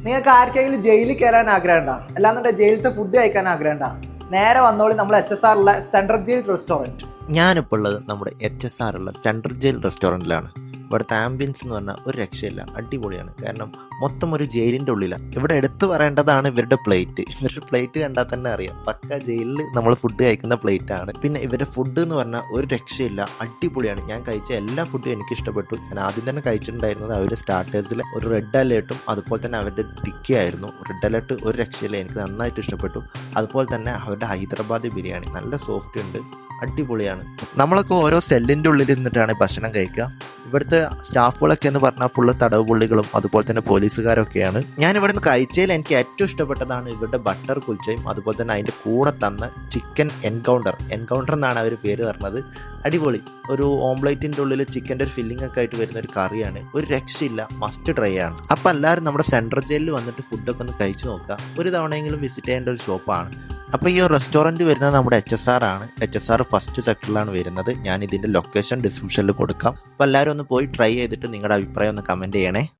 നിങ്ങൾക്ക് ആർക്കെങ്കിലും ജയിലിൽ കയറാൻ ആഗ്രഹമുണ്ടോ? അല്ലാന്നുണ്ടെങ്കിൽ ജയിലത്തെ ഫുഡ് കഴിക്കാൻ ആഗ്രഹമുണ്ടോ? നേരെ വന്നോളി നമ്മൾ HSR ഉള്ള സെൻട്രൽ ജയിൽ റെസ്റ്റോറൻറ്റ്. ഞാനിപ്പോൾ ഉള്ളത് നമ്മുടെ HSR ഉള്ള സെൻട്രൽ ജയിൽ റെസ്റ്റോറൻറ്റിലാണ്. ഇവിടുത്തെ ആംബിയൻസ് എന്ന് പറഞ്ഞാൽ ഒരു രക്ഷയില്ല, അടിപൊളിയാണ്. കാരണം മൊത്തം ഒരു ജയിലിൻ്റെ ഉള്ളിലാണ്. ഇവിടെ എടുത്തു പറയേണ്ടതാണ് ഇവരുടെ പ്ലേറ്റ് കണ്ടാൽ തന്നെ അറിയാം, പക്ക ജയിലിൽ നമ്മൾ ഫുഡ് കഴിക്കുന്ന പ്ലേറ്റ് ആണ്. പിന്നെ ഇവരുടെ ഫുഡ് എന്ന് പറഞ്ഞാൽ ഒരു രക്ഷയില്ല, അടിപൊളിയാണ്. ഞാൻ കഴിച്ച എല്ലാ ഫുഡും എനിക്ക് ഇഷ്ടപ്പെട്ടു. ഞാൻ ആദ്യം തന്നെ കഴിച്ചിട്ടുണ്ടായിരുന്നത് അവരുടെ സ്റ്റാർട്ടേഴ്സിൽ ഒരു റെഡ് അലേർട്ടും അതുപോലെ തന്നെ അവരുടെ ടിക്കി ആയിരുന്നു. റെഡ് അലേർട്ട് ഒരു രക്ഷയില്ല, എനിക്ക് നന്നായിട്ട് ഇഷ്ടപ്പെട്ടു. അതുപോലെ തന്നെ അവരുടെ ഹൈദരാബാദി ബിരിയാണി നല്ല സോഫ്റ്റ് ഉണ്ട്, അടിപൊളിയാണ്. നമ്മളൊക്കെ ഓരോ സെല്ലിൻ്റെ ഉള്ളിൽ നിന്നിട്ടാണ് ഭക്ഷണം കഴിക്കുക. ഇവിടുത്തെ സ്റ്റാഫുകളൊക്കെ എന്ന് പറഞ്ഞാൽ ഫുള്ള് തടവ് പുള്ളികളും അതുപോലെ തന്നെ പോലീസുകാരൊക്കെയാണ്. ഞാൻ ഇവിടുന്ന് കഴിച്ചതിൽ എനിക്ക് ഏറ്റവും ഇഷ്ടപ്പെട്ടതാണ് ഇവരുടെ ബട്ടർ കുൽച്ചയും അതുപോലെ തന്നെ അതിൻ്റെ കൂടെ തന്ന ചിക്കൻ എൻകൗണ്ടർ എന്നാണ് അവർ പേര് പറഞ്ഞത്. അടിപൊളി, ഒരു ഓംപ്ലേറ്റിൻ്റെ ഉള്ളിൽ ചിക്കൻ്റെ ഒരു ഫില്ലിംഗ് ഒക്കെ ആയിട്ട് വരുന്ന ഒരു കറിയാണ്. ഒരു രക്ഷയില്ല, മസ്റ്റ് ട്രൈ ആണ്. അപ്പോൾ എല്ലാവരും നമ്മുടെ സെൻട്രൽ ജയിലിൽ വന്നിട്ട് ഫുഡൊക്കെ ഒന്ന് കഴിച്ചു നോക്കുക. ഒരു തവണയെങ്കിലും വിസിറ്റ് ചെയ്യേണ്ട ഒരു ഷോപ്പാണ്. അപ്പോൾ ഈ റെസ്റ്റോറൻറ്റ് വരുന്നത് നമ്മുടെ HSR ആണ്. HSR ഫസ്റ്റ് സെക്ടറിലാണ് വരുന്നത്. ഞാൻ ഇതിൻ്റെ ലൊക്കേഷൻ ഡിസ്ക്രിപ്ഷനിൽ കൊടുക്കാം. അപ്പോൾ എല്ലാവരും ഒന്ന് പോയി ട്രൈ ചെയ്തിട്ട് നിങ്ങളുടെ അഭിപ്രായം ഒന്ന് കമൻറ്റ് ചെയ്യണേ.